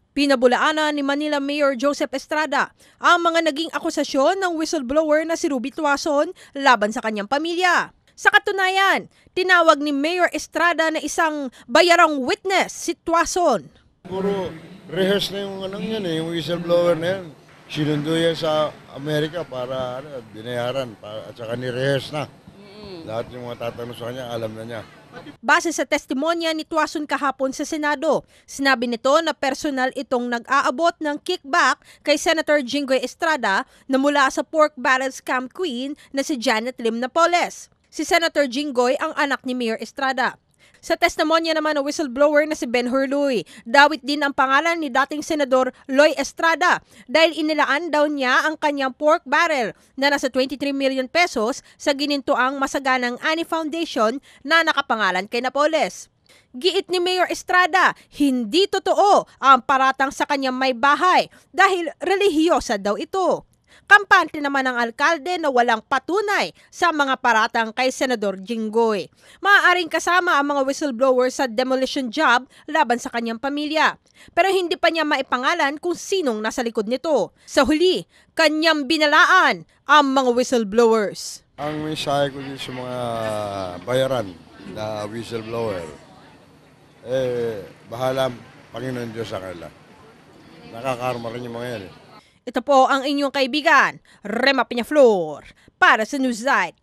Pinabulaanan ni Manila Mayor Joseph Estrada ang mga naging akusasyon ng whistleblower na si Ruby Tuason laban sa kanyang pamilya. Sa katunayan, tinawag ni Mayor Estrada na isang bayarang witness si Tuason. Puro rehearse na yung anong yan yung whistleblower na yan. Sinundo yan sa Amerika para binayaran at saka ni-rehearse na. Lahat yung mga tatanong sa kanya, alam na niya. Base sa testimonya ni Tuason kahapon sa Senado, sinabi nito na personal itong nag-aabot ng kickback kay Senator Jinggoy Estrada na mula sa pork barrel scam queen na si Janet Lim Napoles. Si Senator Jinggoy ang anak ni Mayor Estrada. Sa testimonya naman ng whistleblower na si Ben Hurluy, dawit din ang pangalan ni dating Senador Loy Estrada dahil inilaan daw niya ang kanyang pork barrel na nasa 23 million pesos sa ginintoang Masaganang Ani Foundation na nakapangalan kay Napoles. Giit ni Mayor Estrada, hindi totoo ang paratang sa kanyang may bahay dahil relihiyosa daw ito. Kampante naman ng alkalde na walang patunay sa mga paratang kay Senador Jinggoy. Maaaring kasama ang mga whistleblower sa demolition job laban sa kanyang pamilya. Pero hindi pa niya maipangalan kung sinong nasa likod nito. Sa huli, kanyang binalaan ang mga whistleblowers. Ang mensahe ko din sa mga bayaran na whistleblower, bahala Panginoon Diyos sa kanila. Nakakarma rin yung mga yan. Ito po ang inyong kaibigan, Rema Peñaflor, para sa Newsnight.